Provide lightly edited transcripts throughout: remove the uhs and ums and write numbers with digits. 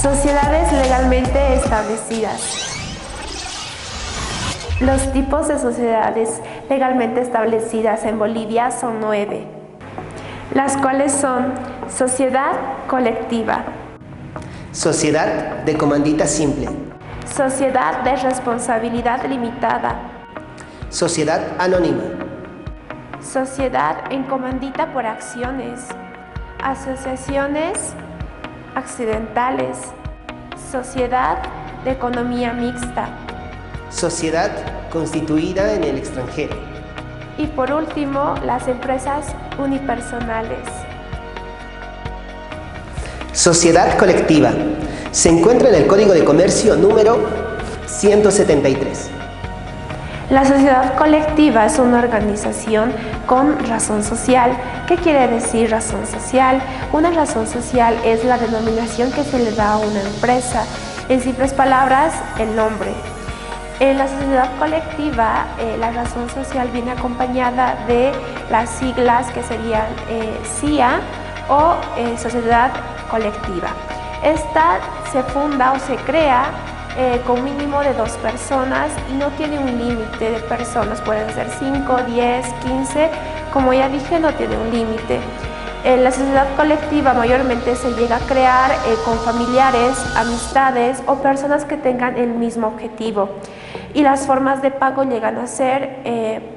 Sociedades legalmente establecidas. Los tipos de sociedades legalmente establecidas en Bolivia son 9, las cuales son sociedad colectiva, sociedad de comandita simple, sociedad de responsabilidad limitada, sociedad anónima, sociedad en comandita por acciones, asociaciones accidentales, sociedad de economía mixta, sociedad constituida en el extranjero. Y por último, las empresas unipersonales. Sociedad colectiva. Se encuentra en el Código de Comercio número 173. La sociedad colectiva es una organización con razón social. ¿Qué quiere decir razón social? Una razón social es la denominación que se le da a una empresa. En simples palabras, el nombre. En la sociedad colectiva, la razón social viene acompañada de las siglas que serían CIA o Sociedad Colectiva. Esta se funda o se crea con un mínimo de 2 personas y no tiene un límite de personas, pueden ser 5, 10, 15, como ya dije, no tiene un límite. La sociedad colectiva mayormente se llega a crear con familiares, amistades o personas que tengan el mismo objetivo. Y las formas de pago llegan a ser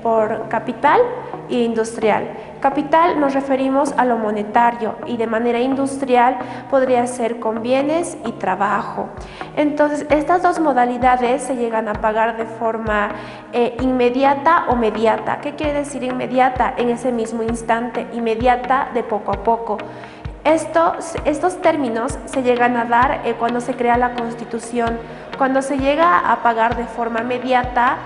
por capital e industrial. Capital nos referimos a lo monetario y de manera industrial podría ser con bienes y trabajo. Entonces, estas dos modalidades se llegan a pagar de forma inmediata o mediata. ¿Qué quiere decir inmediata? En ese mismo instante, inmediata de poco a poco. Estos términos se llegan a dar cuando se crea la Constitución. Cuando se llega a pagar de forma inmediata,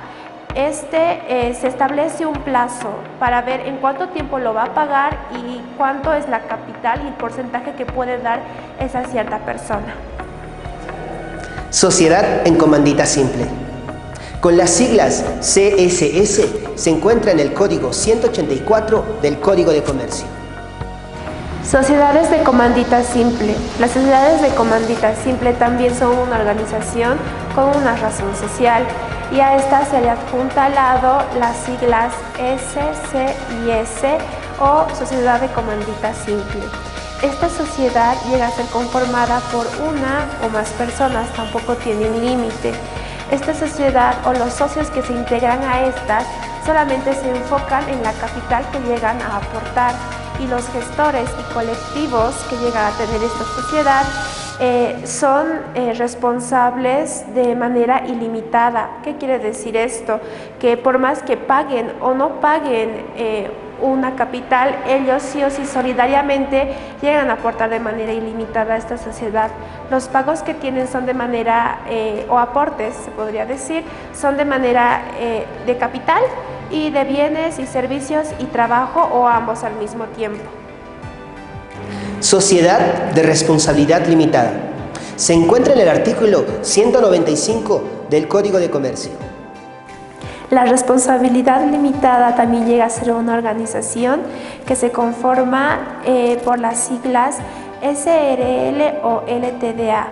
se establece un plazo para ver en cuánto tiempo lo va a pagar y cuánto es la capital y el porcentaje que puede dar esa cierta persona. Sociedad en comandita simple. Con las siglas CSS se encuentra en el Código 184 del Código de Comercio. Sociedades de comandita simple. Las sociedades de comandita simple también son una organización con una razón social y a esta se le adjunta al lado las siglas S, C y S o Sociedad de Comandita Simple. Esta sociedad llega a ser conformada por una o más personas, tampoco tiene un límite. Esta sociedad o los socios que se integran a estas solamente se enfocan en la capital que llegan a aportar y los gestores y colectivos que llegan a tener esta sociedad son responsables de manera ilimitada. ¿Qué quiere decir esto? Que por más que paguen o no paguen una capital, ellos sí o sí solidariamente llegan a aportar de manera ilimitada a esta sociedad. Los pagos que tienen son de manera, o aportes se podría decir, son de manera de capital y de bienes y servicios y trabajo o ambos al mismo tiempo. Sociedad de responsabilidad limitada. Se encuentra en el artículo 195 del Código de Comercio. La responsabilidad limitada también llega a ser una organización que se conforma por las siglas SRL o LTDA.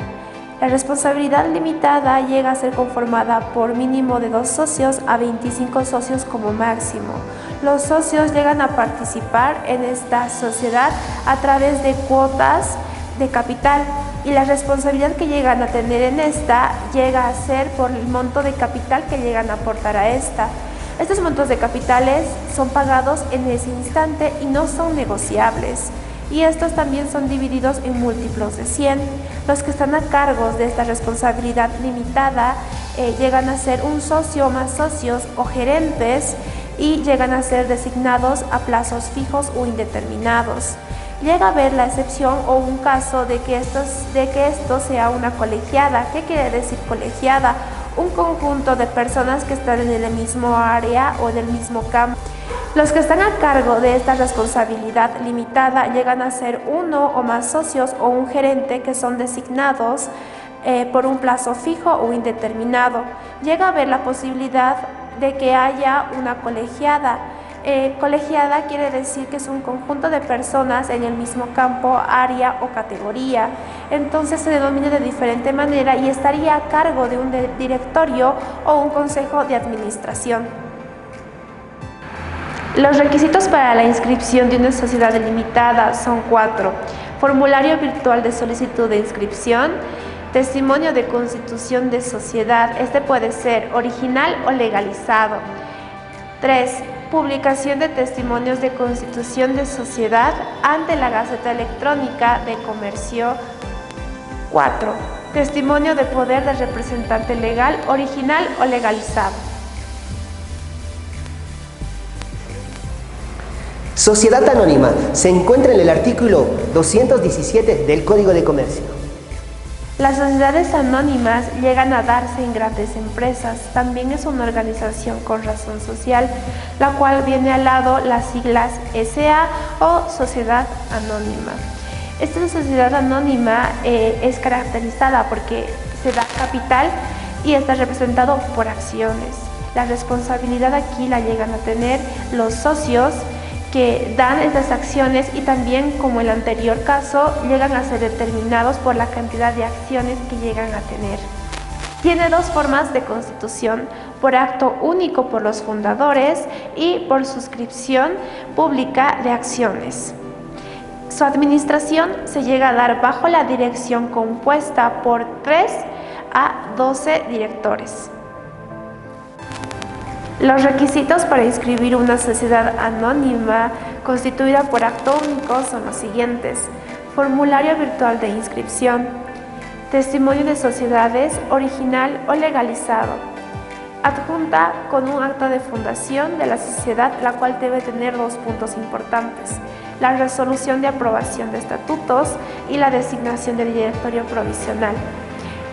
La responsabilidad limitada llega a ser conformada por mínimo de 2 socios a 25 socios como máximo. Los socios llegan a participar en esta sociedad a través de cuotas de capital y la responsabilidad que llegan a tener en esta llega a ser por el monto de capital que llegan a aportar a esta. Estos montos de capitales son pagados en ese instante y no son negociables. Y estos también son divididos en múltiplos de 100. Los que están a cargo de esta responsabilidad limitada llegan a ser un socio o más socios o gerentes y llegan a ser designados a plazos fijos o indeterminados. Llega a haber la excepción o un caso de que esto sea una colegiada. ¿Qué quiere decir colegiada? Un conjunto de personas que están en el mismo área o en el mismo campo. Los que están a cargo de esta responsabilidad limitada llegan a ser uno o más socios o un gerente que son designados por un plazo fijo o indeterminado. Llega a haber la posibilidad de que haya una colegiada. Colegiada quiere decir que es un conjunto de personas en el mismo campo, área o categoría. Entonces se denomina de diferente manera y estaría a cargo de un directorio o un consejo de administración. Los requisitos para la inscripción de una sociedad limitada son 4. Formulario virtual de solicitud de inscripción, testimonio de constitución de sociedad, este puede ser original o legalizado. 3. Publicación de testimonios de constitución de sociedad ante la Gaceta Electrónica de Comercio. 4. Testimonio de poder del representante legal, original o legalizado. Sociedad anónima se encuentra en el artículo 217 del Código de Comercio. Las sociedades anónimas llegan a darse en grandes empresas. También es una organización con razón social, la cual viene al lado las siglas SA o Sociedad Anónima. Esta sociedad anónima es caracterizada porque se da capital y está representado por acciones. La responsabilidad aquí la llegan a tener los socios que dan estas acciones y también, como el anterior caso, llegan a ser determinados por la cantidad de acciones que llegan a tener. Tiene dos formas de constitución: por acto único por los fundadores y por suscripción pública de acciones. Su administración se llega a dar bajo la dirección compuesta por 3 a 12 directores. Los requisitos para inscribir una sociedad anónima constituida por acto único son los siguientes: formulario virtual de inscripción, testimonio de sociedades original o legalizado, adjunta con un acta de fundación de la sociedad, la cual debe tener 2 puntos importantes: la resolución de aprobación de estatutos y la designación del directorio provisional,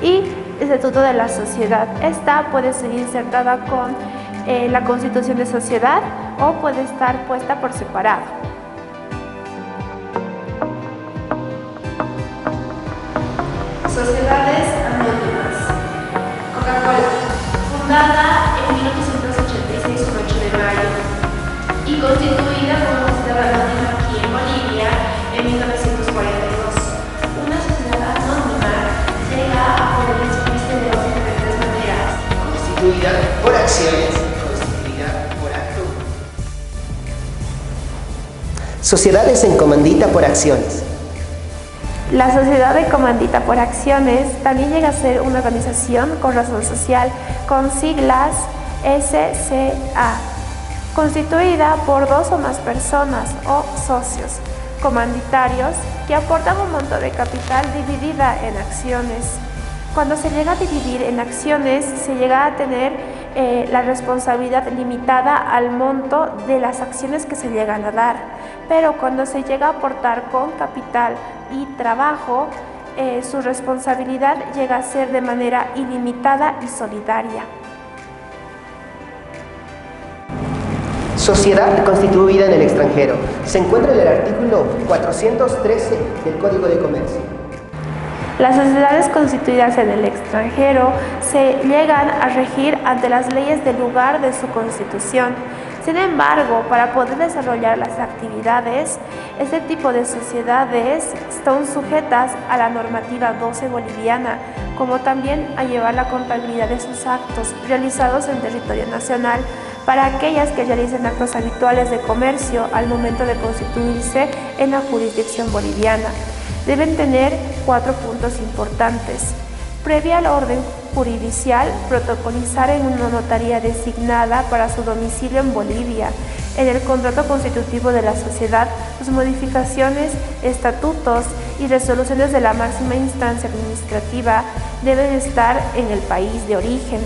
y el estatuto de la sociedad. Esta puede ser insertada con la constitución de sociedad o puede estar puesta por separado. Sociedades anónimas. Coca-Cola, fundada en 1886 un 8 de mayo y constituida como sociedad anónima aquí en Bolivia en 1942. Una sociedad anónima llega a poder inscribirse de diferentes maneras: Constituida por acciones. Sociedades en comandita por acciones. La sociedad de comandita por acciones también llega a ser una organización con razón social con siglas SCA, constituida por 2 o más personas o socios comanditarios que aportan un monto de capital dividida en acciones. Cuando se llega a dividir en acciones, se llega a tener la responsabilidad limitada al monto de las acciones que se llegan a dar, pero cuando se llega a aportar con capital y trabajo, su responsabilidad llega a ser de manera ilimitada y solidaria. Sociedad constituida en el extranjero. Se encuentra en el artículo 413 del Código de Comercio. Las sociedades constituidas en el extranjero se llegan a regir ante las leyes del lugar de su constitución. Sin embargo, para poder desarrollar las actividades, este tipo de sociedades están sujetas a la normativa 12 boliviana, como también a llevar la contabilidad de sus actos realizados en territorio nacional para aquellas que realicen actos habituales de comercio al momento de constituirse en la jurisdicción boliviana. Deben tener 4 puntos importantes: previa al orden jurisdicial, protocolizar en una notaría designada para su domicilio en Bolivia, en el contrato constitutivo de la sociedad, sus modificaciones, estatutos y resoluciones de la máxima instancia administrativa deben estar en el país de origen.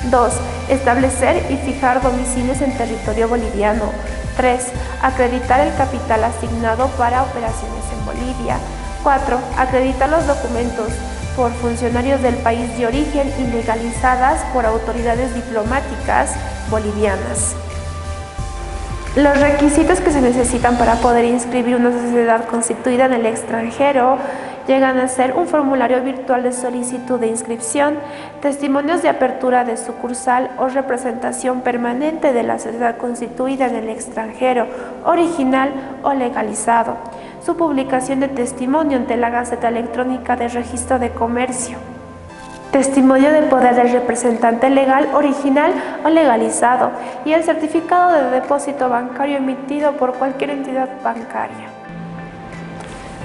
2. Establecer y fijar domicilios en territorio boliviano. 3. Acreditar el capital asignado para operaciones en Bolivia. 4. Acreditar los documentos por funcionarios del país de origen y legalizadas por autoridades diplomáticas bolivianas. Los requisitos que se necesitan para poder inscribir una sociedad constituida en el extranjero llegan a ser un formulario virtual de solicitud de inscripción, testimonios de apertura de sucursal o representación permanente de la sociedad constituida en el extranjero, original o legalizado, su publicación de testimonio ante la Gaceta Electrónica de Registro de Comercio, testimonio de poder del representante legal, original o legalizado y el certificado de depósito bancario emitido por cualquier entidad bancaria.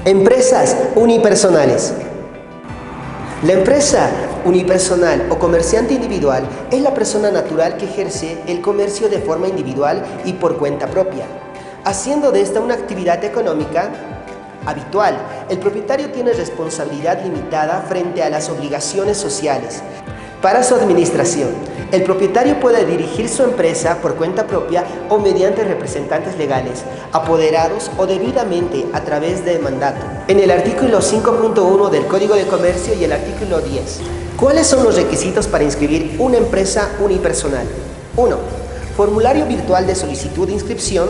Empresas unipersonales. La empresa unipersonal o comerciante individual es la persona natural que ejerce el comercio de forma individual y por cuenta propia, haciendo de esta una actividad económica habitual. El propietario tiene responsabilidad limitada frente a las obligaciones sociales. Para su administración, el propietario puede dirigir su empresa por cuenta propia o mediante representantes legales, apoderados o debidamente a través de mandato. En el artículo 5.1 del Código de Comercio y el artículo 10. ¿Cuáles son los requisitos para inscribir una empresa unipersonal? 1. Formulario virtual de solicitud de inscripción.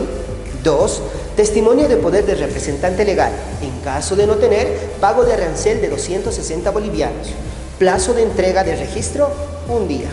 2. Testimonio de poder del representante legal. En caso de no tener, pago de arancel de 260 bolivianos. Plazo de entrega de registro, 1 día.